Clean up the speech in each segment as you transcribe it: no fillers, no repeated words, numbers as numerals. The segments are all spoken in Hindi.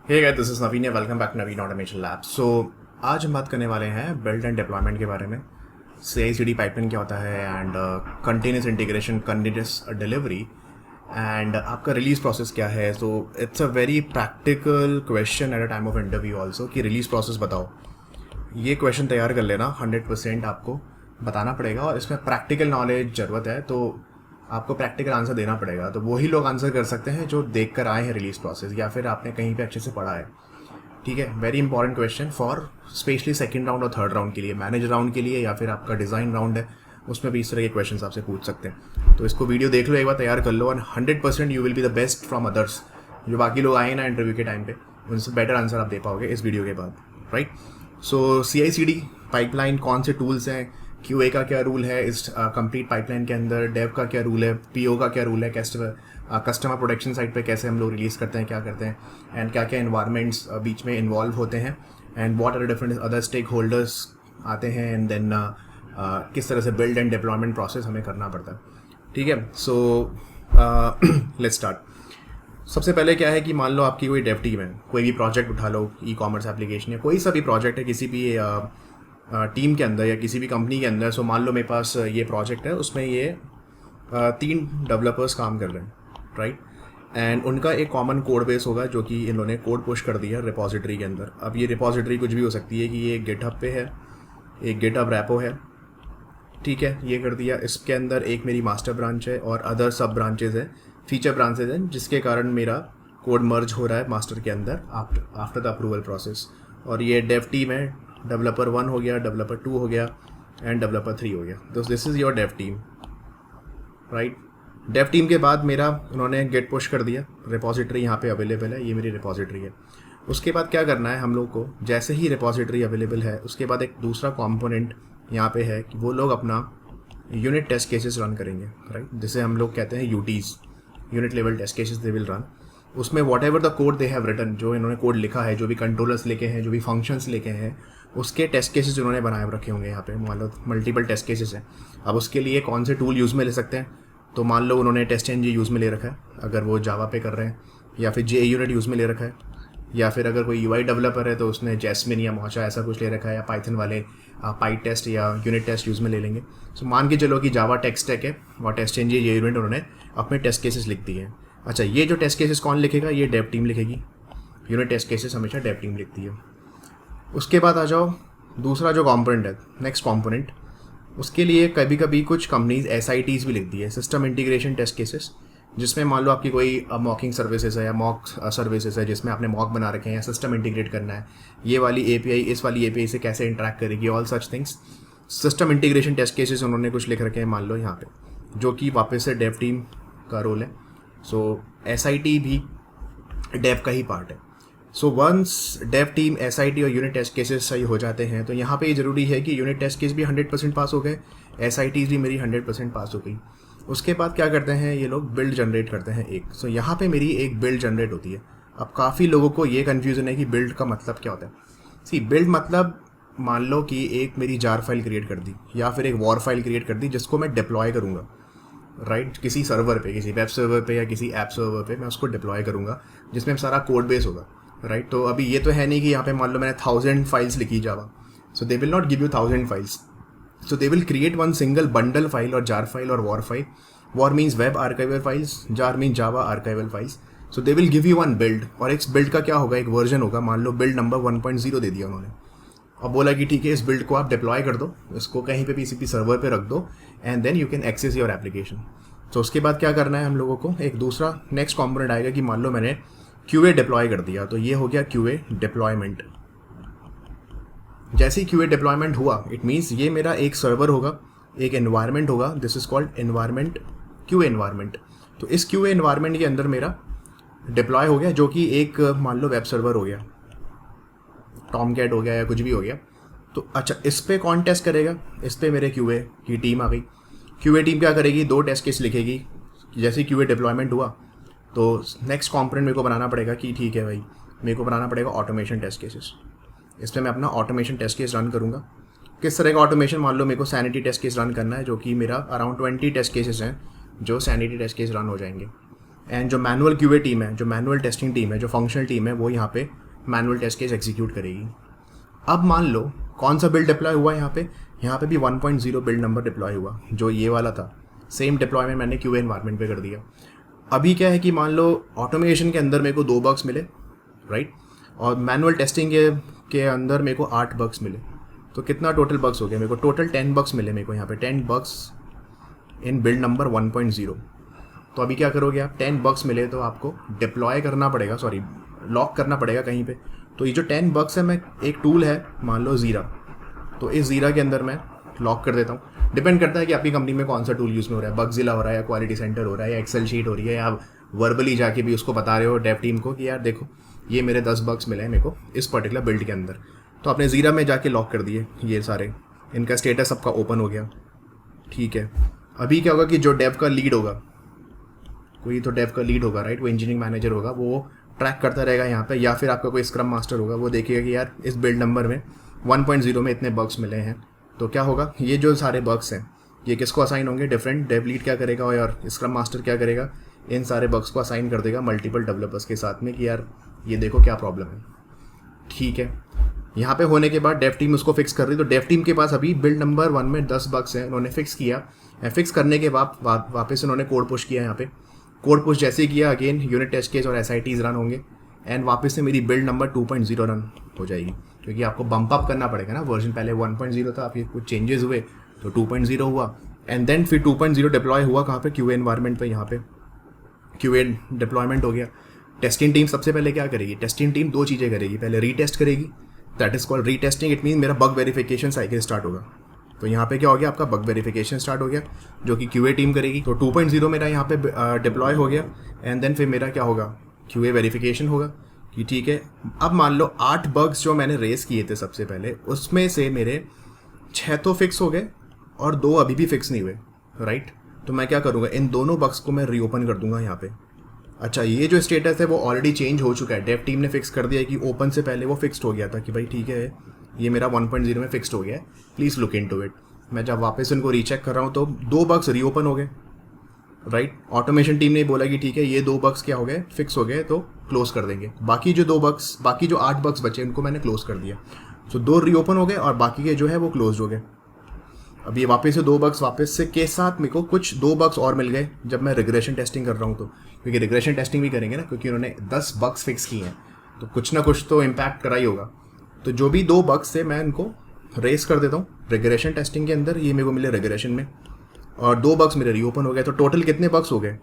Hey guys, this is Naveen, welcome back Naveen automation lab. So आज हम बात करने वाले हैं बिल्ड एंड डिप्लॉयमेंट के बारे में। CI/CD पाइपलाइन क्या होता है and continuous integration, continuous delivery and आपका रिलीज प्रोसेस क्या है। So it's a very practical question at a time of interview also कि रिलीज प्रोसेस बताओ। ये क्वेश्चन तैयार कर लेना, 100% आपको बताना पड़ेगा और इसमें प्रैक्टिकल नॉलेज ज़रूरत है, तो आपको प्रैक्टिकल आंसर देना पड़ेगा। तो वही लोग आंसर कर सकते हैं जो देख कर आए हैं रिलीज प्रोसेस या फिर आपने कहीं पे अच्छे से पढ़ा है। ठीक है, very important question for specially second round और थर्ड राउंड के लिए, मैनेज राउंड के लिए या फिर आपका डिज़ाइन राउंड है, उसमें भी इस तरह के क्वेश्चन आपसे पूछ सकते हैं। तो इसको वीडियो देख लो, एक बार तैयार कर लो और 100% you will be the best from others. जो बाकी लोग आए ना इंटरव्यू के टाइम पे, उनसे बेटर आंसर आप दे पाओगे इस वीडियो के बाद, राइट। सो CI/CD पाइपलाइन कौन से टूल्स हैं, QA का क्या रूल है इस कंप्लीट पाइपलाइन के अंदर, डेव का क्या रूल है, PO का क्या रूल है, कस्टमर प्रोडक्शन साइड पे कैसे हम लोग रिलीज़ करते हैं, क्या करते हैं, एंड क्या क्या इन्वायरमेंट्स बीच में इन्वॉल्व होते हैं, and what are different other stakeholders आते हैं, एंड देन किस तरह से बिल्ड एंड डिप्लॉयमेंट प्रोसेस हमें करना पड़ता है। ठीक है, सो लेट्स स्टार्ट। सबसे पहले क्या है कि मान लो आपकी कोई डेव टीम है, कोई भी प्रोजेक्ट उठा लो, ई-कॉमर्स एप्लीकेशन या कोई सा भी प्रोजेक्ट है किसी भी टीम के अंदर या किसी भी कंपनी के अंदर। सो मान लो मेरे पास ये प्रोजेक्ट है, उसमें ये 3 डेवलपर्स काम कर रहे हैं, राइट। एंड उनका एक कॉमन कोड बेस होगा जो कि इन्होंने कोड पुश कर दिया रिपोजिटरी के अंदर। अब ये रिपोजिटरी कुछ भी हो सकती है कि ये गिटहब पे है, एक गिटहब रैपो है, ठीक है, ये कर दिया। इसके अंदर एक मेरी मास्टर ब्रांच है और अदर सब ब्रांचेज है, फीचर ब्रांचेज हैं, जिसके कारण मेरा कोड मर्ज हो रहा है मास्टर के अंदर आफ्टर द अप्रूवल प्रोसेस। और ये डेव टीम है, डेवलपर 1 हो गया, डेवलपर 2 हो गया एंड डेवलपर 3 हो गया। तो this is your Dave team, right. Dave team के बाद मेरा उन्होंने गेट पुश कर दिया, रिपोजिटरी यहाँ पे अवेलेबल है, ये मेरी रिपोजिटरी है। उसके बाद क्या करना है हम लोग को, जैसे ही रिपोजिटरी अवेलेबल है उसके बाद एक दूसरा कंपोनेंट यहाँ पे है कि वो लोग अपना यूनिट टेस्ट केसेस रन करेंगे, राइट, जिसे हम लोग कहते हैं UTs, unit level test cases they will run. उसमें whatever the code they have written, जो इन्होंने कोड लिखा है, जो भी कंट्रोलर्स लेके हैं, जो भी फंक्शंस लेके हैं, उसके टेस्ट केसेस उन्होंने बनाए रखे होंगे। यहाँ पे मान लो मल्टीपल टेस्ट केसेस हैं। अब उसके लिए कौन से टूल यूज़ में ले सकते हैं, तो मान लो उन्होंने TestNG यूज़ में ले रखा है अगर वो जावा पे कर रहे हैं, या फिर JUnit यूज़ में ले रखा है, या फिर अगर कोई UI डेवलपर है तो उसने जैस्मिन या मोचा ऐसा कुछ ले रखा है, या पाइथन वाले PyTest या यूनिट टेस्ट यूज़ में ले लेंगे। सो मान के चलो कि जावा टेक स्टैक है और TestNG JUnit उन्होंने अपने टेस्ट केसेस लिख दिए हैं। अच्छा, ये जो टेस्ट केसेस कौन लिखेगा, ये डेव टीम लिखेगी। यूनिट टेस्ट केसेस हमेशा डेव टीम लिखती है। उसके बाद आ जाओ दूसरा जो कंपोनेंट है, नेक्स्ट कंपोनेंट, उसके लिए कभी कभी कुछ कंपनीज SITs भी लिखती है, सिस्टम इंटीग्रेशन टेस्ट केसेस, जिसमें मान लो आपकी कोई मॉकिंग सर्विसेज है या मॉक सर्विसेज है जिसमें आपने मॉक बना रखे हैं या सिस्टम इंटीग्रेट करना है, ये वाली API इस वाली API से कैसे इंटरेक्ट करेगी, all such things. System integration test cases उन्होंने कुछ लिख रखे हैं मान लो यहाँ पे, जो कि वापस से डेव टीम का रोल है। सो SIT भी डेव का ही पार्ट है। So once dev team, SIT और यूनिट टेस्ट केसेस सही हो जाते हैं तो यहाँ पे ये ज़रूरी है कि यूनिट टेस्ट केस भी 100% पास हो गए, SITs भी मेरी 100% पास हो गई। उसके बाद क्या करते हैं ये लोग, बिल्ड जनरेट करते हैं एक। सो यहाँ पे मेरी एक बिल्ड जनरेट होती है। अब काफ़ी लोगों को ये कन्फ्यूज़न है कि बिल्ड का मतलब क्या होता है। सी, बिल्ड मतलब मान लो कि एक मेरी जार फाइल क्रिएट कर दी या फिर एक वॉर फाइल क्रिएट कर दी जिसको मैं डिप्लॉय करूँगा, राइट, किसी सर्वर पे, किसी वेब सर्वर पे या किसी ऐप सर्वर पे मैं उसको डिप्लॉय करूँगा जिसमें सारा कोड बेस होगा, राइट। तो अभी ये तो है नहीं कि यहाँ पे मान लो मैंने 1000 फाइल्स लिखी Java, so they will not give you 1000 files, so they will create one single bundle file और जार फाइल और war file. War means web archival files, jar mean Java archival files. So they will give you one build, और एक बिल्ड का क्या होगा, एक वर्जन होगा। मान लो बिल्ड नंबर 1.0 दे दिया उन्होंने, अब बोला कि ठीक है इस बिल्ड को आप डिप्लॉय कर दो, इसको कहीं पे PCP सर्वर पे रख दो and then you can access your application. तो उसके बाद क्या करना है हम लोगों को, एक दूसरा नेक्स्ट कॉम्पोनेंट आएगा कि मान लो मैंने QA डिप्लॉय कर दिया, तो ये हो गया QA डिप्लॉयमेंट। जैसे ही QA डिप्लॉयमेंट हुआ, इट मीन्स ये मेरा एक सर्वर होगा, एक एनवायरनमेंट होगा, this is called environment, QA environment. तो इस QA एनवायरनमेंट के अंदर मेरा डिप्लॉय हो गया, जो कि एक मान लो वेब सर्वर हो गया, टॉमकैट हो गया या कुछ भी हो गया। तो अच्छा, इस पे कौन टेस्ट करेगा, इस पे मेरे QA की टीम आ गई। QA टीम क्या करेगी, 2 टेस्ट केस लिखेगी। जैसे ही QA डिप्लॉयमेंट हुआ तो नेक्स्ट कॉम्पोनेंट मेरे को बनाना पड़ेगा कि ठीक है भाई, मेरे को बनाना पड़ेगा ऑटोमेशन टेस्ट केसेस। इसमें मैं अपना ऑटोमेशन टेस्ट केस रन करूँगा। किस तरह का ऑटोमेशन, मान लो मेरे को सैनिटी टेस्ट केस रन करना है, जो कि मेरा अराउंड 20 टेस्ट केसेस हैं जो सैनिटी टेस्ट केस रन हो जाएंगे। एंड जो मैनुअल क्यूए टीम है, जो मैनुअल टेस्टिंग टीम है, जो फंक्शनल टीम है, वो यहाँ पे मैनुअल टेस्ट केस एग्जीक्यूट करेगी। अब मान लो कौन सा बिल्ड डिप्लॉय हुआ यहाँ पे भी 1.0 बिल्ड नंबर डिप्लॉय हुआ, जो ये वाला था। सेम डिप्लॉयमेंट मैंने क्यूए एनवायरनमेंट पे कर दिया। अभी क्या है कि मान लो ऑटोमेशन के अंदर मेरे को 2 बग्स मिले, राइट, और मैनुअल टेस्टिंग के अंदर मेरे को 8 बग्स मिले। तो कितना टोटल बग्स हो गया? मेरे को टोटल 10 बग्स मिले मेरे को यहाँ पे, 10 बग्स इन बिल्ड नंबर 1.0। तो अभी क्या करोगे आप? 10 बग्स मिले तो आपको डिप्लॉय करना पड़ेगा, सॉरी लॉक करना पड़ेगा कहीं पे। तो ये जो 10 बग्स है, मैं एक टूल है मान लो ज़ीरा, तो इस ज़ीरा के अंदर मैं लॉक कर देता हूँ। डिपेंड करता है कि आपकी कंपनी में कौन सा टूल यूज़ में हो रहा है, बगज़िला हो रहा है या क्वालिटी सेंटर हो रहा है या एक्सेल शीट हो रही है, या आप वर्बली जाके भी उसको बता रहे हो डेव टीम को कि यार देखो ये मेरे 10 बग्स मिले हैं मेरे को इस पर्टिकुलर बिल्ड के अंदर। तो आपने ज़ीरा में जाके लॉक कर दिए ये सारे, इनका स्टेटस सबका ओपन हो गया, ठीक है। अभी क्या होगा कि जो डेव का लीड होगा, कोई तो डेव का लीड होगा, राइट, वो इंजीनियरिंग मैनेजर होगा, वो ट्रैक करता रहेगा यहाँ पे, या फिर आपका कोई स्क्रम मास्टर होगा, वो देखेगा कि यार इस बिल्ड नंबर में 1.0 में इतने बग्स मिले हैं। तो क्या होगा, ये जो सारे बग्स हैं ये किसको असाइन होंगे? डिफरेंट डेव लीड क्या करेगा और स्क्रम मास्टर क्या करेगा? इन सारे बग्स को असाइन कर देगा मल्टीपल डेवलपर्स के साथ में कि यार ये देखो क्या प्रॉब्लम है, ठीक है। यहाँ पे होने के बाद डेव टीम उसको फिक्स कर रही। तो डेव टीम के पास अभी बिल्ड नंबर 1 में 10 बग्स हैं, उन्होंने फिक्स किया। फिक्स करने के बाद वापस उन्होंने कोड पुश किया। यहाँ पे कोड पुश जैसे ही किया, अगेन यूनिट टेस्ट केस और SITs रन होंगे एंड वापस से मेरी बिल्ड नंबर 2.0 रन हो जाएगी, क्योंकि आपको बम्प अप करना पड़ेगा ना। वर्जन पहले 1.0 था, फिर कुछ चेंजेस हुए तो 2.0 हुआ एंड देन फिर 2.0 डिप्लॉय हुआ कहाँ पे? क्यूए एनवायरनमेंट पे। यहाँ पे क्यूए डिप्लॉयमेंट हो गया। टेस्टिंग टीम सबसे पहले क्या करेगी? टेस्टिंग टीम 2 चीज़ें करेगी। पहले रीटेस्ट करेगी, that is called retesting. It mean मेरा बग वेरिफिकेशन साइकिल स्टार्ट होगा। तो यहाँ पे क्या हो गया? आपका बग वेरिफिकेशन स्टार्ट हो गया, जो कि क्यूए टीम करेगी। तो 2.0 मेरा यहाँ पे डिप्लॉय हो गया एंड देन फिर मेरा क्या होगा? क्यूए वेरिफिकेशन होगा कि ठीक है। अब मान लो 8 बग्स जो मैंने रेस किए थे सबसे पहले, उसमें से मेरे 6 तो फिक्स हो गए और 2 अभी भी फिक्स नहीं हुए, राइट। तो मैं क्या करूँगा? इन दोनों बग्स को मैं रीओपन कर दूंगा यहाँ पे। अच्छा, ये जो स्टेटस है वो ऑलरेडी चेंज हो चुका है। डेव टीम ने फिक्स कर दिया है कि ओपन से पहले वो फिक्स्ड हो गया था कि भाई ठीक है ये मेरा 1.0 में फिक्स्ड हो गया है, प्लीज़ लुक इनटू इट। मैं जब वापस उनको रीचेक कर रहा हूँ तो 2 बग्स रीओपन हो गए, राइट। ऑटोमेशन टीम ने बोला कि ठीक है ये 2 बग्स क्या हो गए? फिक्स हो गए, तो क्लोज कर देंगे। बाकी जो 8 बग्स बचे उनको मैंने क्लोज कर दिया। सो 2 रीओपन हो गए और बाकी के जो है वो क्लोज हो गए। अब ये वापस से 2 बग्स वापस से के साथ मेरे को कुछ 2 बग्स और मिल गए जब मैं रिग्रेशन टेस्टिंग कर रहा हूँ। तो क्योंकि रिग्रेशन टेस्टिंग भी करेंगे ना, क्योंकि उन्होंने 10 बग्स फिक्स किए हैं तो कुछ ना कुछ तो इम्पैक्ट करा ही होगा। तो जो भी 2 बग्स थे मैं इनको रेस कर देता हूँ रिग्रेशन टेस्टिंग के अंदर, ये मेरे को मिले रिग्रेशन में, और 2 बग्स मेरे रीओपन हो गए। तो टोटल कितने बग्स हो गए?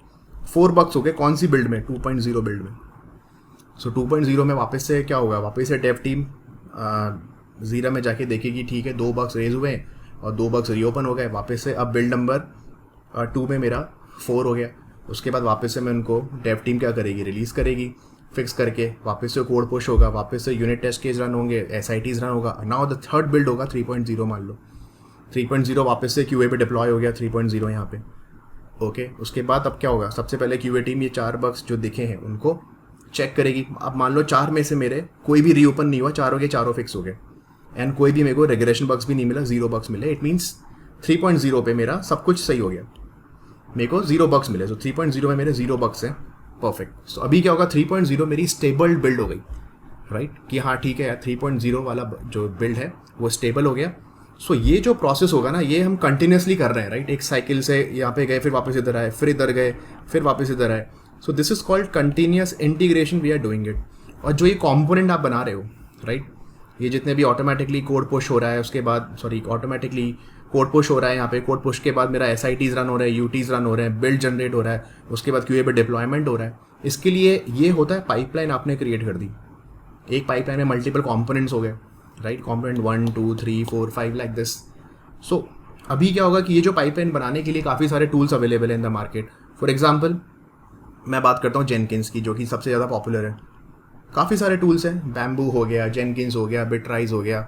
4 बग्स हो गए। कौन सी बिल्ड में? 2.0 बिल्ड में। सो 2.0 में वापस से क्या होगा? वापस से डेव टीम ज़ीरा में जाके देखेगी ठीक है 2 बग्स रेज हुए हैं और 2 बग्स रीओपन हो गए वापस से। अब बिल्ड नंबर 2 में मेरा 4 हो गया। उसके बाद वापस से मैं उनको डेव टीम क्या करेगी? रिलीज़ करेगी फिक्स करके। वापस से कोड पुश होगा, वापस से यूनिट टेस्ट केस रन होंगे, SITs रन होगा। नाउ द थर्ड बिल्ड होगा 3.0। मान लो 3.0 वापस से QA पे डिप्लॉय हो गया 3.0 यहाँ पे, ओके। उसके बाद अब क्या होगा? सबसे पहले QA टीम ये 4 बग्स जो दिखे हैं उनको चेक करेगी। अब मान लो 4 में से मेरे कोई भी रीओपन नहीं हुआ, चारों के चारों फिक्स हो गए एंड कोई भी मेरे को रेग्रेशन बग्स भी नहीं मिला, 0 बग्स मिले। इट मीन्स 3.0 पे मेरा सब कुछ सही हो गया, मेरे को 0 बग्स मिले। तो 3.0 में मेरे 0 बग्स हैं, परफेक्ट। सो अभी क्या होगा? 3.0 मेरी स्टेबल बिल्ड हो गई, राइट, कि हाँ ठीक है यार 3.0 वाला जो बिल्ड है वो स्टेबल हो गया। सो ये जो प्रोसेस होगा ना, ये हम कंटिन्यूसली कर रहे हैं, राइट। एक साइकिल से यहाँ पे गए, फिर वापस इधर आए, फिर इधर गए, फिर वापस इधर आए। So this is called continuous integration, we are doing it. और जो ये कॉम्पोनेंट आप बना रहे हो, राइट, ये जितने भी ऑटोमेटिकली कोड पुश हो रहा है, उसके बाद ऑटोमेटिकली कोड पुश हो रहा है, यहाँ पे कोड पुश के बाद मेरा SITs रन हो रहा है, UTs रन हो रहे हैं, बिल्ड जनरेट हो रहा है, उसके बाद QA पे डिप्लॉयमेंट हो रहा है। इसके लिए ये होता है पाइपलाइन आपने क्रिएट कर दी। एक पाइपलाइन में मल्टीपल कॉम्पोनेंट्स हो गए, राइट, कॉम्पोनेंट 1 2 3 4 5 लाइक दिस। सो अभी क्या होगा कि ये जो पाइपलाइन बनाने के लिए काफ़ी सारे टूल्स अवेलेबल हैं in the market. For example मैं बात करता हूँ जेनकिंस की, जो कि सबसे ज़्यादा पॉपुलर है। काफ़ी सारे टूल्स हैं, बैम्बू हो गया, जेनकिंस हो गया, बिटराइज हो गया,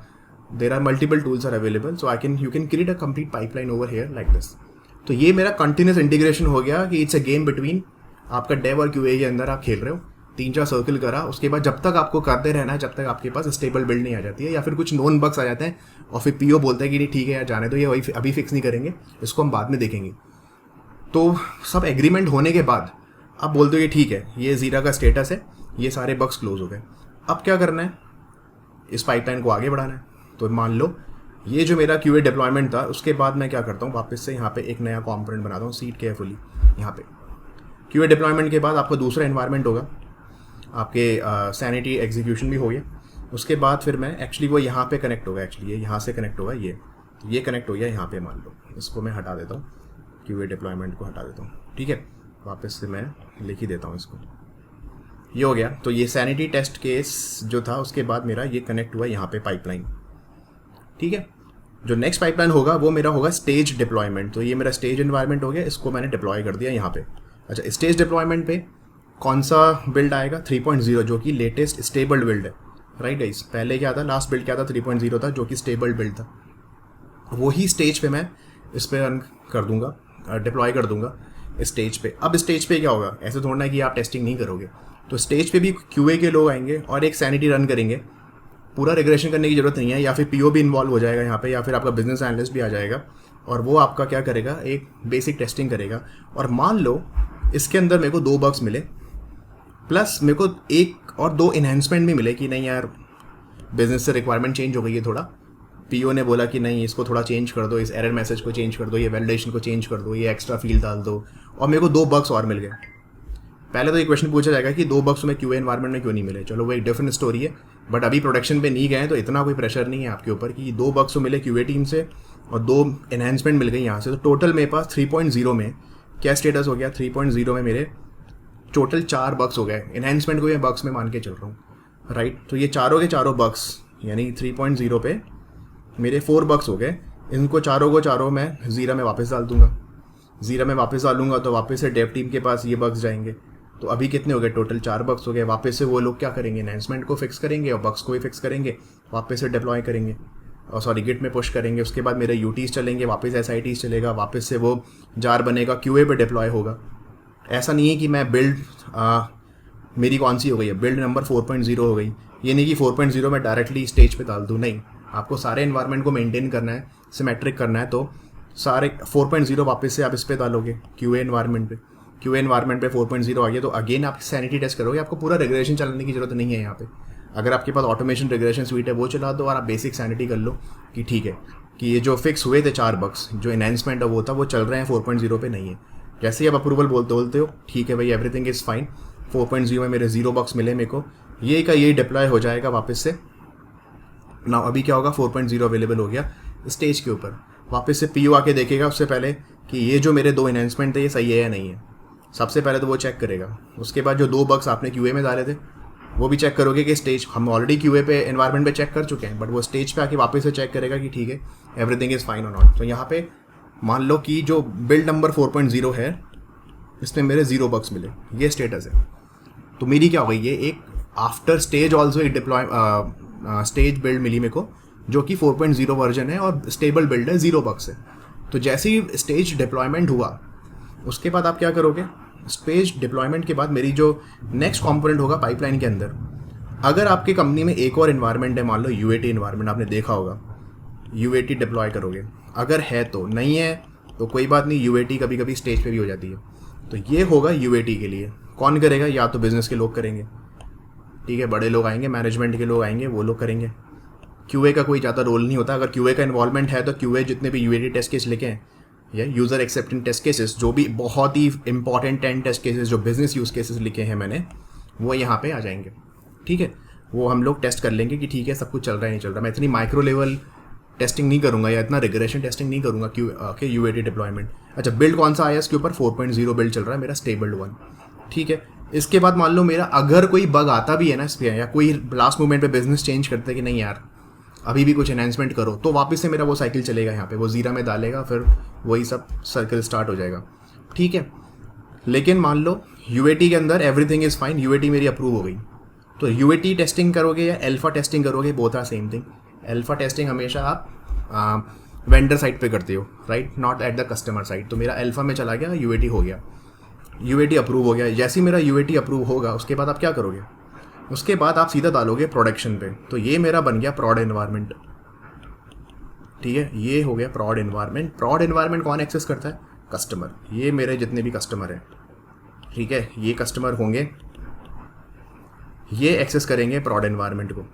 there are multiple tools are available. So you can create a complete pipeline over here like this. तो ये मेरा कंटिन्यूस इंटीग्रेशन हो गया कि इट्स अ गेम बिटवीन आपका डेव और QA के अंदर आप खेल रहे हो। 3-4 सर्कल करा, उसके बाद जब तक आपको करते रहना है, जब तक आपके पास स्टेबल बिल्ड नहीं आ जाती है या फिर कुछ नोन बग्स आ जाते हैं और फिर PO बोलता है कि नहीं ठीक है यार जाने दो, ये वही अभी फिक्स नहीं करेंगे, इसको हम बाद में देखेंगे। तो सब एग्रीमेंट होने के बाद आप बोलते हो ये ठीक है, ये ज़ीरा का स्टेटस है, ये सारे बग्स क्लोज हो गए। अब क्या करना है, इस पाइपलाइन को आगे बढ़ाना है। तो मान लो ये जो मेरा QA डिप्लॉयमेंट था, उसके बाद मैं क्या करता हूँ, वापस से यहाँ पे एक नया कॉम्पोनेंट बनाता हूँ, सीट केयरफुली यहाँ पे। QA डिप्लॉयमेंट के बाद आपका दूसरा एनवायरनमेंट होगा, आपके सैनिटी एग्जीक्यूशन भी हो गया। उसके बाद फिर मैं एक्चुअली वो यहाँ पे कनेक्ट होगा, एक्चुअली ये यहाँ से कनेक्ट होगा, ये कनेक्ट हो गया यहाँ पे। मान लो इसको मैं हटा देता हूँ, QA डिप्लॉयमेंट को हटा देता हूँ, ठीक है। वापस से मैं लिख ही देता हूँ इसको, ये हो गया। तो ये सैनिटी टेस्ट केस जो था, उसके बाद मेरा ये कनेक्ट हुआ यहाँ पे पाइपलाइन, ठीक है। जो नेक्स्ट पाइपलाइन होगा वो मेरा होगा स्टेज डिप्लॉयमेंट। तो ये मेरा स्टेज एनवायरनमेंट हो गया, इसको मैंने डिप्लॉय कर दिया यहाँ पे। अच्छा, स्टेज डिप्लॉयमेंट पे कौन सा बिल्ड आएगा, 3.0, जो कि लेटेस्ट स्टेबल बिल्ड है, राइट गाइस। पहले क्या था, लास्ट बिल्ड क्या था, 3.0 था, जो कि स्टेबल बिल्ड था। वही स्टेज पे मैं इस पर रन कर दूंगा, डिप्लॉय कर दूंगा स्टेज पे। अब स्टेज पे क्या होगा, ऐसे थोड़ा ना कि आप टेस्टिंग नहीं करोगे, तो स्टेज पे भी QA के लोग आएंगे और एक सैनिटी रन करेंगे। पूरा रिग्रेशन करने की ज़रूरत नहीं है, या फिर PO भी इन्वॉल्व हो जाएगा यहाँ पे, या फिर आपका बिजनेस एनालिस्ट भी आ जाएगा और वो आपका क्या करेगा, एक बेसिक टेस्टिंग करेगा। और मान लो इसके अंदर मेरे को 2 बग्स मिले, प्लस मेरे को 1 और 2 इन्हेंसमेंट भी मिले कि नहीं यार बिजनेस से रिक्वायरमेंट चेंज हो गई है थोड़ा, PO ने बोला कि नहीं इसको थोड़ा चेंज कर दो, इस एरर मैसेज को चेंज कर दो, ये वैलिडेशन को चेंज कर दो, ये एक्स्ट्रा फील्ड डाल दो, और मेरे को 2 बग्स और मिल गए। पहले तो ये क्वेश्चन पूछा जाएगा कि 2 बग्स में QA एनवायरनमेंट में क्यों नहीं मिले, चलो वो एक डिफरेंट स्टोरी है। बट अभी प्रोडक्शन पे नहीं गए तो इतना कोई प्रेशर नहीं है आपके ऊपर कि 2 बग्स तो मिले QA टीम से और 2 एनहेंसमेंट मिल गई यहाँ से। तो टोटल मेरे पास 3.0 में क्या स्टेटस हो गया, 3.0 में मेरे टोटल 4 बग्स हो गए। एनहेंसमेंट को मैं बग्स में मान के चल रहा हूँ, राइट। तो ये चारों के चारों बग्स, यानी 3.0 पे मेरे 4 बग्स हो गए। इनको चारों को चारों मैं ज़ीरा में वापस डाल दूंगा। ज़ीरा में वापस डालूंगा तो वापस से डेव टीम के पास ये बग्स जाएंगे। तो अभी कितने हो गए, टोटल 4 बग्स हो गए। वापस से वो लोग क्या करेंगे, एनहेंसमेंट को फिक्स करेंगे और बग्स को भी फिक्स करेंगे, वापस से डिप्लॉय करेंगे और सॉरी गिट में पुश करेंगे। उसके बाद मेरे UTs चलेंगे, वापस SITs चलेगा, वापस से वो जार बनेगा, QA पे डिप्लॉय होगा। ऐसा नहीं है कि मैं बिल्ड मेरी कौन सी हो गई है, बिल्ड नंबर 4.0 हो गई, ये नहीं कि 4.0 में डायरेक्टली स्टेज पे डाल दूँ, नहीं। आपको सारे एनवायरनमेंट को मेंटेन करना है, सिमेट्रिक करना है। तो सारे 4.0 वापस से आप इस पे डालोगे QA एनवायरनमेंट पे। QA एनवायरनमेंट पे 4.0 आ गया तो अगेन आप सैनिटी टेस्ट करोगे। आपको पूरा रिग्रेशन चलाने की जरूरत नहीं है यहाँ पे। अगर आपके पास ऑटोमेशन रिग्रेशन स्वीट है वो चला दो और आप बेसिक सैनिटी कर लो कि ठीक है कि ये जो फिक्स हुए थे 4 बग्स, जो एनहेंसमेंट है वो था, वो चल रहे हैं, 4.0 पे नहीं है। जैसे ही आप अप्रूवल बोलते हो ठीक है भाई एवरीथिंग इज़ फाइन, 4.0 में मेरे 0 बग्स मिले मेरे को, ये का यही डिप्लॉय हो जाएगा वापस से ना। अभी क्या होगा, 4.0 अवेलेबल हो गया स्टेज के ऊपर। वापस से PO आके देखेगा उससे पहले कि ये जो मेरे 2 एनहेंसमेंट थे ये सही है या नहीं है। सबसे पहले तो वो चेक करेगा। उसके बाद जो 2 बग्स आपने QA में डाले थे वो भी चेक करोगे कि स्टेज, हम ऑलरेडी QA पे एनवायरनमेंट पे चेक कर चुके हैं, बट वो स्टेज पे आके वापस से चेक करेगा कि ठीक है एवरीथिंग इज़ फाइन और नॉट। तो यहाँ पे मान लो कि जो बिल्ड नंबर 4.0 है इसमें मेरे 0 बग्स मिले, ये स्टेटस है। तो मेरी क्या हो गई, ये एक आफ्टर स्टेज ऑल्सो एक डिप्लॉय स्टेज बिल्ड मिली मेरे को, जो कि 4.0 वर्जन है और स्टेबल बिल्ड है, 0 बग्स है। तो जैसे ही स्टेज डिप्लॉयमेंट हुआ उसके बाद आप क्या करोगे, स्टेज डिप्लॉयमेंट के बाद मेरी जो नेक्स्ट कंपोनेंट होगा पाइपलाइन के अंदर, अगर आपके कंपनी में एक और इन्वायरमेंट है, मान लो UAT इन्वायरमेंट, आपने देखा होगा UAT डिप्लॉय करोगे। अगर है तो, नहीं है तो कोई बात नहीं, UAT कभी कभी स्टेज पे भी हो जाती है। तो ये होगा UAT के लिए। कौन करेगा, या तो बिजनेस के लोग करेंगे, ठीक है, बड़े लोग आएंगे, मैनेजमेंट के लोग आएंगे, वो लोग करेंगे। QA का कोई ज़्यादा रोल नहीं होता। अगर QA का इन्वॉल्वमेंट है तो QA जितने भी UAT टेस्ट केस लिखे हैं या यूज़र एक्सेप्टेंस टेस्ट केसेस, जो भी बहुत ही इंपॉर्टेंट 10 टेस्ट केसेस जो बिजनेस यूज़ केसेस लिखे हैं मैंने, वो यहाँ पे आ जाएंगे, ठीक है। वो हम लोग टेस्ट कर लेंगे कि ठीक है सब कुछ चल रहा है नहीं चल रहा। मैं इतनी माइक्रो लेवल टेस्टिंग नहीं करूँगा या इतना रिग्रेशन टेस्टिंग नहीं करूँगा कि UAT डिप्लॉयमेंट। अच्छा, बिल्ड कौन सा आया इसके ऊपर, 4.0 बिल्ड चल रहा है मेरा, स्टेबल 1, ठीक है। इसके बाद मान लो मेरा अगर कोई बग आता भी है ना इस पर, या कोई लास्ट मोमेंट पे बिजनेस चेंज करते हैं कि नहीं यार अभी भी कुछ एनहांसमेंट करो, तो वापस से मेरा वो साइकिल चलेगा यहाँ पे, वो ज़ीरा में डालेगा, फिर वही सब सर्कल स्टार्ट हो जाएगा, ठीक है। लेकिन मान लो UAT के अंदर एवरीथिंग इज़ फाइन, UAT मेरी अप्रूव हो गई, तो UAT टेस्टिंग करोगे या अल्फा टेस्टिंग करोगे, both are same thing. Alpha testing हमेशा आप वेंडर साइड पे करते हो, right, not at the customer side. तो मेरा अल्फा में चला गया, UAT हो गया, UAT अप्रूव हो गया। जैसे ही मेरा UAT अप्रूव होगा उसके बाद आप क्या करोगे, उसके बाद आप सीधा डालोगे प्रोडक्शन पे। तो ये मेरा बन गया प्रॉड एनवायरनमेंट, ठीक है, ये हो गया प्रॉड एनवायरनमेंट। प्रॉड एनवायरनमेंट कौन एक्सेस करता है, कस्टमर। ये मेरे जितने भी कस्टमर हैं, ठीक है, ये कस्टमर होंगे, ये एक्सेस करेंगे प्रॉड एनवायरनमेंट को,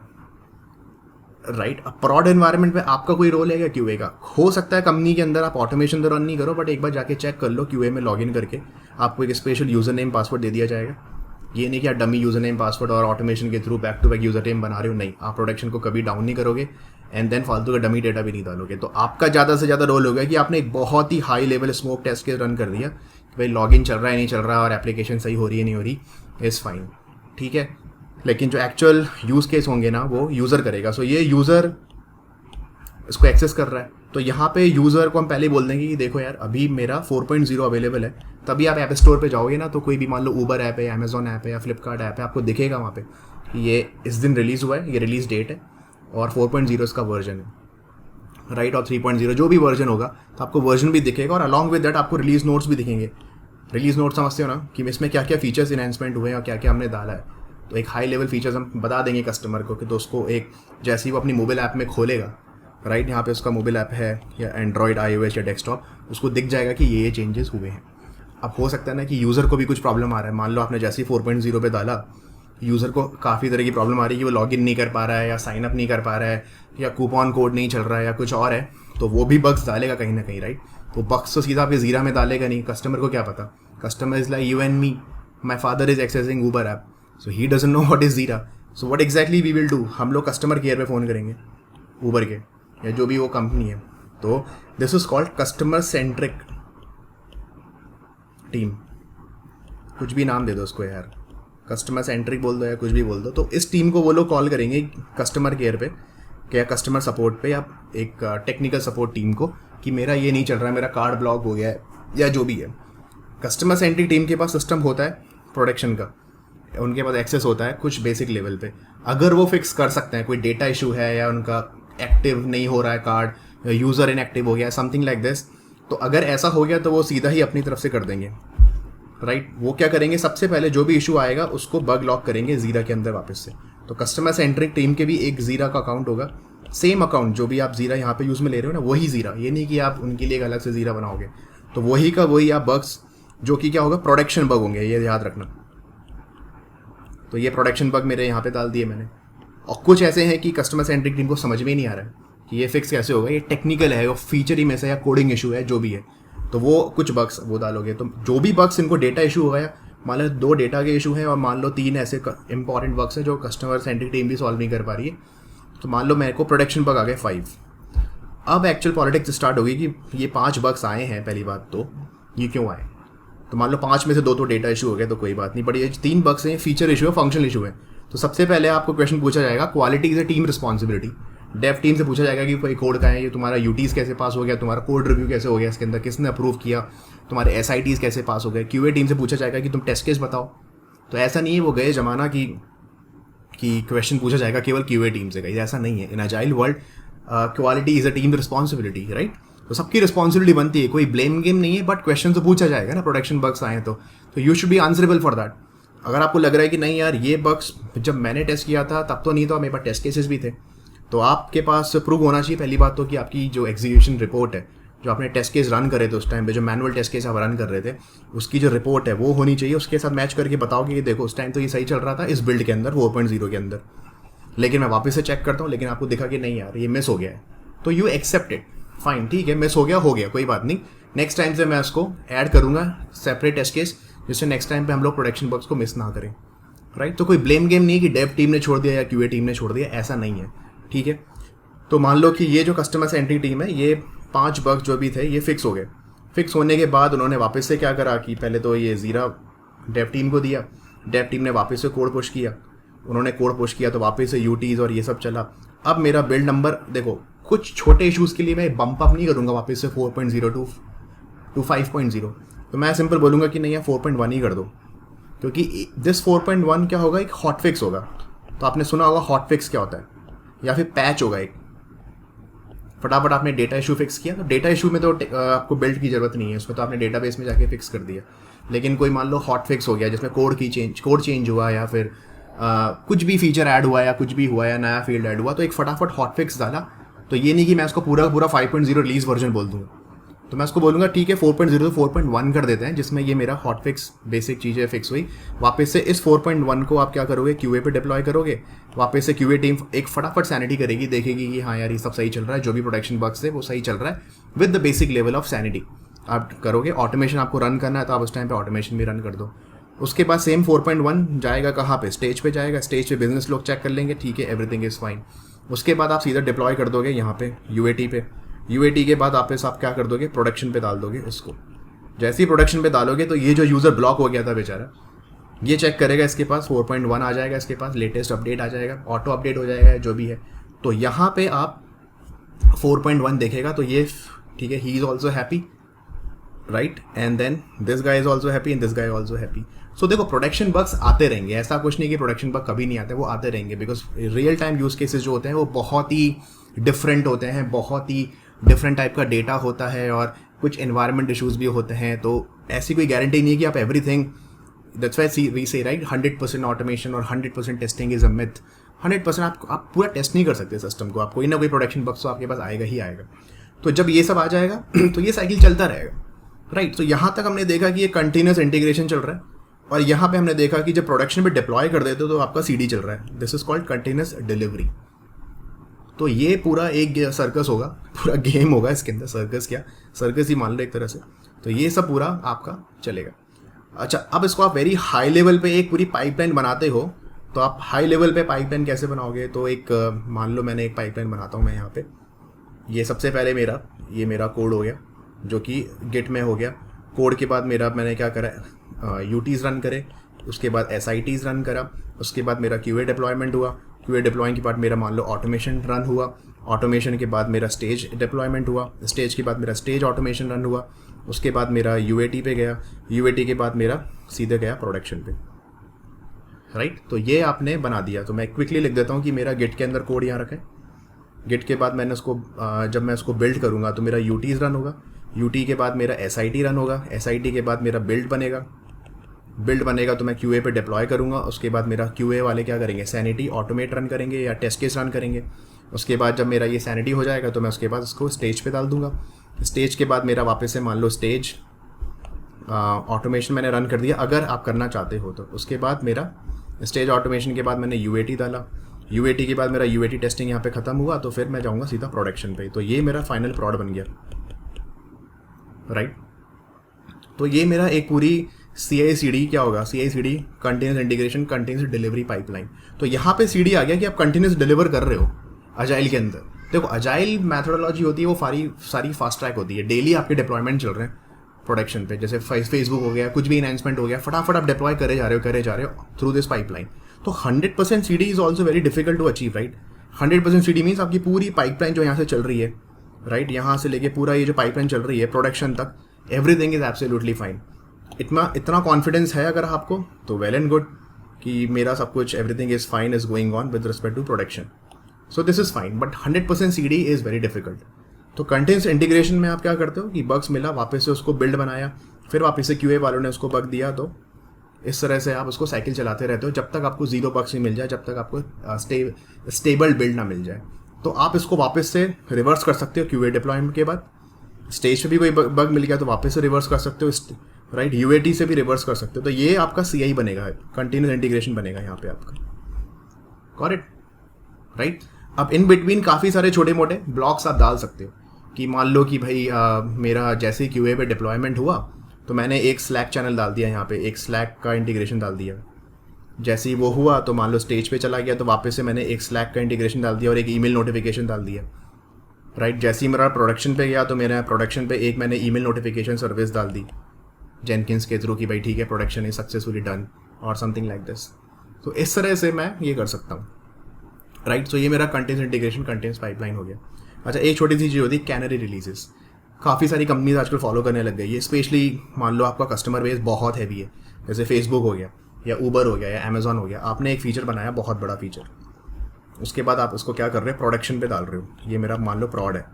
राइट। अब प्रॉड एनवायरनमेंट में आपका कोई रोल है क्या क्यूए का? हो सकता है कंपनी के अंदर आप ऑटोमेशन तो रन नहीं करो, बट एक बार जाके चेक कर लो क्यूए में लॉगिन करके, आपको एक स्पेशल यूज़र नेम पासवर्ड दे दिया जाएगा। ये नहीं कि आप डमी यूज़र नेम पासवर्ड और ऑटोमेशन के through back to back user name बना रहे हो, नहीं, आप प्रोडक्शन को कभी डाउन नहीं करोगे एंड देन फालतू का डमी डेटा भी नहीं डालोगे। तो आपका ज़्यादा से ज़्यादा रोल होगा कि आपने एक बहुत ही हाई लेवल स्मोक टेस्ट के रन कर दिया कि भाई लॉगिन चल रहा है नहीं चल रहा और एप्लीकेशन सही हो रही है नहीं हो रही, इज़ फाइन, ठीक है। लेकिन जो एक्चुअल यूज़ केस होंगे ना वो यूज़र करेगा। सो ये यूज़र इसको एक्सेस कर रहा है, तो यहाँ पे यूज़र को हम पहले ही बोल देंगे कि देखो यार अभी मेरा 4.0 अवेलेबल है। तभी आप ऐप स्टोर पे जाओगे ना, तो कोई भी मान लो ऊबर ऐप है, अमेजॉन ऐप है या फ्लिपकार्ट ऐप है, आपको दिखेगा वहाँ पे कि ये इस दिन रिलीज़ हुआ है, ये रिलीज़ डेट है और 4.0 इसका वर्जन है, राइट। और 3.0 जो भी वर्जन होगा तो आपको वर्जन भी दिखेगा और अलॉन्ग विद दैट आपको रिलीज़ नोट्स भी दिखेंगे। रिलीज़ नोट्स समझते हो ना कि इसमें क्या क्या फीचर्स इन्हांसमेंट हुए हैं और क्या क्या हमने डाला है। तो एक हाई लेवल फीचर्स हम बता देंगे कस्टमर को कि तो उसको एक जैसे ही वो अपनी मोबाइल ऐप में खोलेगा, राइट, यहाँ पे उसका मोबाइल ऐप है या एंड्रॉयड, iOS या डेस्कटॉप, उसको दिख जाएगा कि ये चेंजेस हुए हैं। अब हो सकता है ना कि यूज़र को भी कुछ प्रॉब्लम आ रहा है, मान लो आपने जैसे ही 4.0 पे डाला, यूज़र को काफ़ी तरह की प्रॉब्लम आ रही है कि वो लॉगिन नहीं कर पा रहा है या साइन अप नहीं कर पा रहा है या कूपन कोड नहीं चल रहा है या कुछ और है, तो वो भी बग्स डालेगा कहीं ना कहीं, राइट। तो बग्स तो सीधा आपके ज़ीरा में डालेगा नहीं, कस्टमर को क्या पता। Customer is like you and me, my father is accessing Uber app, so he doesn't know what is Jira, so what exactly we will do, हम लोग कस्टमर केयर पे फ़ोन करेंगे ऊबर के या जो भी वो कंपनी है। तो this is called customer centric team, कुछ भी नाम दे दो उसको यार, कस्टमर सेंट्रिक बोल दो या कुछ भी बोल दो। तो इस टीम को वो लोग कॉल करेंगे कस्टमर केयर पे या कस्टमर सपोर्ट पे या एक टेक्निकल सपोर्ट टीम को कि मेरा ये नहीं चल रहा है, मेरा कार्ड ब्लॉक हो गया है या जो भी है। कस्टमर सेंट्रिक टीम के पास सिस्टम होता है प्रोडक्शन का, उनके पास एक्सेस होता है कुछ बेसिक लेवल पे, अगर वो फिक्स कर सकते हैं कोई डेटा इशू है या उनका एक्टिव नहीं हो रहा है कार्ड, यूज़र इनएक्टिव हो गया, समथिंग लाइक दिस, तो अगर ऐसा हो गया तो वो सीधा ही अपनी तरफ से कर देंगे, राइट। वो क्या करेंगे, सबसे पहले जो भी इशू आएगा उसको बग लॉक करेंगे ज़ीरा के अंदर वापस से। तो कस्टमर सेंट्रिक टीम के भी एक ज़ीरा का अकाउंट होगा, सेम अकाउंट जो भी आप ज़ीरा यहाँ पे यूज़ में ले रहे हो ना, वही ज़ीरा, ये नहीं कि आप उनके लिए एक अलग से ज़ीरा बनाओगे। तो वही का वही आप बग्स, जो कि क्या होगा, प्रोडक्शन बग होंगे, ये याद रखना। तो ये प्रोडक्शन बग मेरे यहाँ पे डाल दिए मैंने। और कुछ ऐसे हैं कि कस्टमर सेंट्रिक टीम को समझ में ही नहीं आ रहा है कि ये फिक्स कैसे होगा, ये टेक्निकल है, वो फीचर ही में से या कोडिंग इशू है, जो भी है, तो वो कुछ बग्स वो डालोगे। तो जो भी बग्स इनको डेटा इशू हो गया, मान लो 2 डेटा के इशू हैं और मान लो 3 ऐसे इंपॉर्टेंट बग्स हैं जो कस्टमर सेंट्रिक टीम भी सॉल्व नहीं कर पा रही है, तो मान लो मेरे को प्रोडक्शन बग आ गए 5। अब एक्चुअल पॉलिटिक्स स्टार्ट होगी कि ये 5 बग्स आए हैं, पहली बात तो ये क्यों आए। तो मान लो 5 में से 2 तो डेटा इशू हो गया तो कोई बात नहीं, बट ये 3 बग्स हैं, फीचर इशू है, फंक्शनल इशू है। तो सबसे पहले आपको क्वेश्चन पूछा जाएगा, quality is a team responsibility. Dave team से पूछा जाएगा कि कोई कोड का है, ये तुम्हारा यूटीज़ कैसे पास हो गया, तुम्हारा कोड रिव्यू कैसे हो गया, इसके अंदर किसने अप्रूव किया, तुम्हारे एसआईटीज़ कैसे पास हो गए। क्यूए टीम से पूछा जाएगा कि तुम टेस्ट केस बताओ। तो ऐसा नहीं है वो गए ज़माना कि क्वेश्चन पूछा जाएगा केवल क्यूए टीम से, कहीं ऐसा नहीं है। In agile world quality is a team responsibility, right. तो सबकी रिस्पॉन्सिबिलिटी बनती है, कोई ब्लेम गेम नहीं है, बट क्वेश्चन तो पूछा जाएगा ना, प्रोडक्शन बग्स आए तो you should be answerable for that. अगर आपको लग रहा है कि नहीं यार ये बग्स जब मैंने टेस्ट किया था तब तो नहीं था, मेरे पास टेस्ट केसेस भी थे, तो आपके पास प्रूव होना चाहिए पहली बात तो कि आपकी जो एग्जीक्यूशन रिपोर्ट है, जो आपने टेस्ट केस रन करे थे उस टाइम पे, जो मैनुअल टेस्ट केस आप रन कर रहे थे, उसकी जो रिपोर्ट है वो होनी चाहिए। उसके साथ मैच करके बताओगे कि देखो उस टाइम तो ये सही चल रहा था इस बिल्ड के अंदर 4.0 के अंदर, लेकिन मैं वापस से चेक करता हूँ लेकिन आपको दिखा कि नहीं यार ये मिस हो गया है, तो यू एक्सेप्ट इट, फाइन, ठीक है, मिस हो गया कोई बात नहीं, नेक्स्ट टाइम से मैं उसको ऐड करूँगा सेपरेट टेस्ट केस, जिससे नेक्स्ट टाइम पे हम लोग प्रोडक्शन बग्स को मिस ना करें, राइट। तो कोई ब्लेम गेम नहीं है कि डेव टीम ने छोड़ दिया या क्यूए टीम ने छोड़ दिया, ऐसा नहीं है, ठीक है। तो मान लो कि ये जो कस्टमर सेंट्रिक टीम है, ये 5 बग्स जो भी थे ये फिक्स हो गए। फिक्स होने के बाद उन्होंने वापस से क्या करा कि पहले तो ये ज़ीरा डेव टीम को दिया, डेव टीम ने वापस से कोड पुश किया, उन्होंने कोड पुश किया तो वापस से यूटीज़ और ये सब चला। अब मेरा बिल्ड नंबर देखो, कुछ छोटे इशूज़ के लिए मैं बम्प अप नहीं करूँगा वापस से 4.0 टू 5.0, तो मैं सिंपल बोलूँगा कि नहीं यार 4.1 ही कर दो, क्योंकि दिस 4.1 क्या होगा, एक हॉट फिक्स होगा। तो आपने सुना होगा हॉट फिक्स क्या होता है, या फिर पैच होगा एक, फटाफट आपने डेटा इशू फिक्स किया। तो डेटा इशू में तो आपको बिल्ड की ज़रूरत नहीं है, उसमें तो आपने डेटाबेस में जाके फिक्स कर दिया। लेकिन कोई मान लो हॉट फिक्स हो गया जिसमें कोड चेंज हुआ या फिर कुछ भी फीचर ऐड हुआ या कुछ भी हुआ या नया फील्ड ऐड हुआ, तो एक फटाफट हॉट फिक्स डाला। तो ये नहीं कि मैं उसको पूरा 5.0 रिलीज वर्जन बोल दूँ, तो मैं उसको बोलूँगा ठीक है 4.0 से 4.1 कर देते हैं, जिसमें ये मेरा हॉट फिक्स बेसिक चीज़ें फिक्स हुई। वापस से इस 4.1 को आप क्या करोगे, QA पे डिप्लॉय करोगे। वापस से QA टीम एक फटाफट सैनिटी करेगी, देखेगी कि हाँ यार ये सब सही चल रहा है, जो भी प्रोडक्शन बग्स है वो सही चल रहा है with the basic level of sanity. आप करोगे ऑटोमेशन, आपको रन करना है तो आप उस टाइम पे ऑटोमेशन भी रन कर दो। उसके बाद सेम 4.1 जाएगा कहाँ पे, स्टेज पे जाएगा। स्टेज पे बिजनेस लोग चेक कर लेंगे, ठीक है एवरीथिंग इज़ फाइन। उसके बाद आप सीधा डिप्लॉय कर दोगे यहाँ पे UAT पे। UAT के बाद वापस आप क्या कर दोगे, प्रोडक्शन पे डाल दोगे इसको। जैसे ही प्रोडक्शन पे डालोगे तो ये जो यूज़र ब्लॉक हो गया था बेचारा, ये चेक करेगा, इसके पास 4.1 आ जाएगा, इसके पास लेटेस्ट अपडेट आ जाएगा, ऑटो अपडेट हो जाएगा जो भी है। तो यहाँ पे आप 4.1 देखेगा तो ये ठीक है, he is also happy, right, and then this guy is also happy and this guy also happy. So देखो प्रोडक्शन बग्स आते रहेंगे, ऐसा कुछ नहीं कि प्रोडक्शन बग कभी नहीं आते, वो आते रहेंगे। Because real time use cases जो होते हैं वो बहुत ही डिफरेंट होते हैं, बहुत ही डिफरेंट टाइप का डेटा होता है और कुछ एनवायरमेंट इशूज़ भी होते हैं। तो ऐसी कोई गारंटी नहीं है कि आप एवरीथिंग, दैट्स व्हाई वी से राइट 100% ऑटोमेशन और 100% टेस्टिंग इज अ मिथ। 100% आप पूरा टेस्ट नहीं कर सकते सिस्टम को, आप कोई ना कोई प्रोडक्शन बग्स तो आपके पास आएगा ही आएगा। तो जब ये सब आ जाएगा तो ये साइकिल चलता रहेगा, राइट। तो यहाँ तक हमने देखा कि ये कंटिन्यूस इंटीग्रेशन चल रहा है, और यहाँ पे हमने देखा कि जब प्रोडक्शन पे डिप्लॉय कर देते हो तो आपका CD चल रहा है। This is called continuous delivery. तो ये पूरा एक सर्कस होगा, पूरा गेम होगा इसके अंदर। सर्कस क्या, सर्कस ही मान लो एक तरह से। तो ये सब पूरा आपका चलेगा। अच्छा, अब इसको आप वेरी हाई लेवल पे एक पूरी पाइपलाइन बनाते हो, तो आप हाई लेवल पे पाइपलाइन कैसे बनाओगे। तो एक मान लो मैंने एक पाइपलाइन बनाता हूँ मैं यहाँ पे। ये सबसे पहले ये मेरा कोड हो गया जो कि गिट में हो गया। कोड के बाद मैंने क्या करा, UTs रन करे, उसके बाद SITs रन करा, उसके बाद मेरा QA डिप्लॉयमेंट हुआ। QA डिप्लॉइंग के बाद मेरा मान लो ऑटोमेशन रन हुआ। ऑटोमेशन के बाद मेरा स्टेज डिप्लॉयमेंट हुआ। स्टेज के बाद मेरा स्टेज ऑटोमेशन रन हुआ। उसके बाद मेरा UAT पे गया। UAT के बाद मेरा सीधे गया प्रोडक्शन पे, राइट। तो ये आपने बना दिया। तो मैं क्विकली लिख देता हूँ कि मेरा गिट के अंदर कोड यहाँ रखा है। गिट के बाद मैंने उसको जब मैं उसको बिल्ड करूँगा तो मेरा UTs रन होगा। UT के बाद मेरा SIT रन होगा। SIT के बाद मेरा बिल्ड बनेगा तो मैं QA पे डिप्लॉय करूँगा। उसके बाद मेरा QA वाले क्या करेंगे, सैनिटी ऑटोमेट रन करेंगे या टेस्ट केस रन करेंगे। उसके बाद जब मेरा ये सैनिटी हो जाएगा तो मैं उसके बाद उसको स्टेज पे डाल दूंगा। स्टेज के बाद मेरा वापस से मान लो स्टेज ऑटोमेशन मैंने रन कर दिया अगर आप करना चाहते हो तो। उसके बाद मेरा स्टेज ऑटोमेशन के बाद मैंने UAT डाला। UAT के बाद मेरा UAT टेस्टिंग यहाँ पे ख़त्म हुआ तो फिर मैं जाऊँगा सीधा प्रोडक्शन पे। तो ये मेरा फाइनल प्रोड बन गया, राइट। तो ये मेरा एक पूरी CI/CD क्या होगा, CI/CD continuous integration continuous delivery pipeline. तो यहाँ पे CD आ गया कि आप कंटिन्यूस डिलीवर कर रहे हो अजाइल के अंदर। देखो अजाइल मैथोडोलॉजी होती है वो सारी फास्ट ट्रैक होती है। डेली आपके डिप्लॉयमेंट चल रहे हैं प्रोडक्शन पे, जैसे फेसबुक हो गया, कुछ भी इनहेंसमेंट हो गया, फटाफट आप डिप्लॉय करे जा रहे हो थ्रू दिस पाइपलाइन। तो 100% CD is also very difficult to achieve, right. 100% CD means आपकी पूरी पाइपलाइन जो यहाँ से चल रही है, राइट, यहाँ से लेके पूरा ये जो पाइपलाइन चल रही है प्रोडक्शन तक, एवरीथिंग इज एब्सोल्युटली फाइन। इतना कॉन्फिडेंस है अगर आपको तो वेल एंड गुड कि मेरा सब कुछ everything is fine is going on with respect to production. So this is fine, but 100% CD is very difficult. तो कंटिन्यूस इंटीग्रेशन में आप क्या करते हो कि बग्स मिला, वापस से उसको बिल्ड बनाया, फिर वापस से QA वालों ने उसको बग दिया। तो इस तरह से आप उसको साइकिल चलाते रहते हो जब तक आपको 0 बग्स नहीं मिल जाए, जब तक आपको स्टेबल बिल्ड ना मिल जाए। तो आप इसको वापस से रिवर्स कर सकते हो QA डिप्लॉयमेंट के बाद। स्टेज पे भी कोई बग मिल गया तो वापस से रिवर्स कर सकते हो, राइट। UAT से भी रिवर्स कर सकते हो। तो ये आपका CI बनेगा, कंटिन्यूस इंटीग्रेशन बनेगा यहाँ पे आपका, करेक्ट, राइट। अब इन बिटवीन काफ़ी सारे छोटे मोटे ब्लॉक्स आप डाल सकते हो कि मान लो कि भाई मेरा जैसे ही QA पे डिप्लॉयमेंट हुआ तो मैंने एक स्लैक चैनल डाल दिया, यहाँ पे एक स्लैक का इंटीग्रेशन डाल दिया। जैसे ही वो हुआ तो मान लो स्टेज पे चला गया तो वापस से मैंने एक स्लैक का इंटीग्रेशन डाल दिया और एक ईमेल नोटिफिकेशन डाल दिया, राइट। जैसे ही मेरा प्रोडक्शन पे गया तो मेरा प्रोडक्शन पे एक मैंने ईमेल नोटिफिकेशन सर्विस डाल दी जेनकिंस के थ्रू कि भाई ठीक है प्रोडक्शन इज सक्सेसफुली डन और समथिंग लाइक दिस। तो इस तरह से मैं ये कर सकता हूँ, राइट। सो ये मेरा कंटिन्यूस इंटीग्रेशन कंटिन्यूस पाइपलाइन हो गया। अच्छा, एक छोटी सी चीज़ होती है कैनरी रिलीजेस। काफ़ी सारी कंपनीज आजकल फॉलो करने लग गई है, स्पेशली मान लो आपका कस्टमर बेस बहुत हैवी है, जैसे फेसबुक हो गया या ऊबर हो गया या अमेजॉन हो गया। आपने एक फ़ीचर बनाया, बहुत बड़ा फीचर, उसके बाद आप उसको क्या कर रहे हैं, प्रोडक्शन पे डाल रहे हो। ये मेरा मान लो प्रॉड है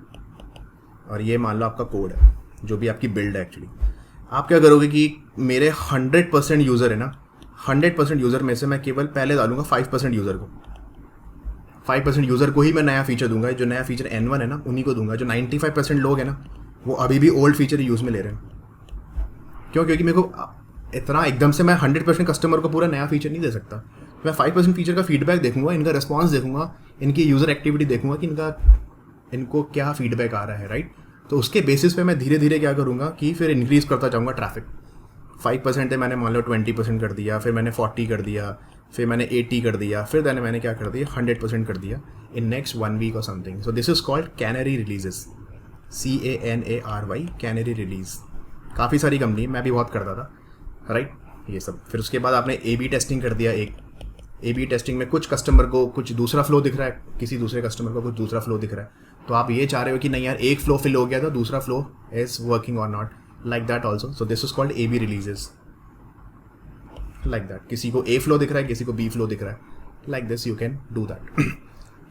और ये मान लो आपका कोड है, जो भी आपकी बिल्ड है। एक्चुअली आप क्या करोगे कि मेरे 100% यूज़र है ना, 100% यूज़र में से मैं केवल पहले डालूंगा 5% यूज़र को। 5% यूज़र को ही मैं नया फीचर दूंगा। जो नया फीचर N1 है ना, उन्हीं को दूंगा। जो 95% लोग हैं ना, वो अभी भी ओल्ड फीचर यूज़ में ले रहे हैं। क्यों? क्योंकि मेरे को इतना एकदम से मैं 100% कस्टमर को पूरा नया फीचर नहीं दे सकता। मैं 5% फीचर का फीडबैक देखूंगा, इनका रिस्पॉन्स देखूंगा, इनकी यूज़र एक्टिविटी देखूंगा कि इनको क्या फीडबैक आ रहा है, राइट। तो उसके बेसिस पे मैं धीरे धीरे क्या करूँगा कि फिर इंक्रीज़ करता जाऊँगा ट्रैफिक। 5% है, मैंने मान लो 20% कर दिया, फिर मैंने 40 कर दिया, फिर मैंने 80 कर दिया, फिर मैंने क्या कर दिया 100% कर दिया इन नेक्स्ट 1 वीक और something. So this is called canary releases, CANARY, canary release. काफ़ी सारी कंपनी, मैं भी बहुत करता था, राइट, ये सब। फिर उसके बाद आपने A/B टेस्टिंग कर दिया। एक A/B टेस्टिंग में कुछ कस्टमर को कुछ दूसरा फ्लो दिख रहा है, किसी दूसरे कस्टमर को कुछ दूसरा फ्लो दिख रहा है, तो आप ये चाह रहे हो कि नहीं यार एक फ्लो फिल हो गया तो दूसरा फ्लो इज वर्किंग और not, like that also. So this is called A/B releases, like that. किसी को A फ्लो दिख रहा है, किसी को B फ्लो दिख रहा है, like this you can do that.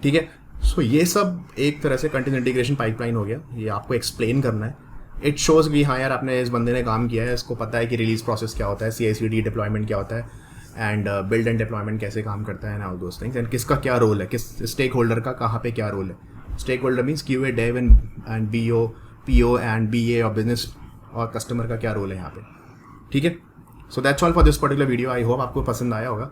ठीक है। सो ये सब एक तरह से कंटिन्यूस इंटीग्रेशन पाइपलाइन हो गया, ये आपको एक्सप्लेन करना है। इट शोज़ कि हाँ यार आपने इस बंदे ने काम किया है, इसको पता है कि रिलीज प्रोसेस क्या होता है, CI/CD डिप्लॉयमेंट क्या होता है, एंड बिल्ड एंड डिप्लॉयमेंट कैसे काम करता है, and all those things, and किसका क्या रोल है, किस स्टेक होल्डर का कहाँ पे क्या रोल है। Stakeholder means QA, dev and BO, PO and BA और बिजनेस और कस्टमर का क्या रोल है यहाँ पे। ठीक है। So that's all for this particular video. I hope आपको पसंद आया होगा।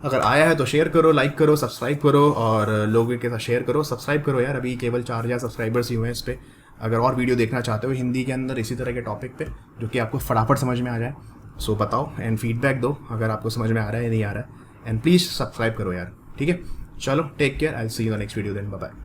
अगर आया है तो शेयर करो, लाइक करो, सब्सक्राइब करो और लोगों के साथ शेयर करो। सब्सक्राइब करो यार, अभी केवल 4000 सब्सक्राइबर्स ही हुए हैं इस पर। अगर और वीडियो देखना चाहते हो हिंदी के अंदर इसी तरह के टॉपिक पे जो कि आपको फटाफट समझ में आ जाए, सो बताओ एंड फीडबैक दो अगर आपको समझ में आ रहा है या नहीं आ रहा है, एंड प्लीज़ सब्सक्राइब करो यार। ठीक है, चलो take care, I will see you in the next video then, bye bye.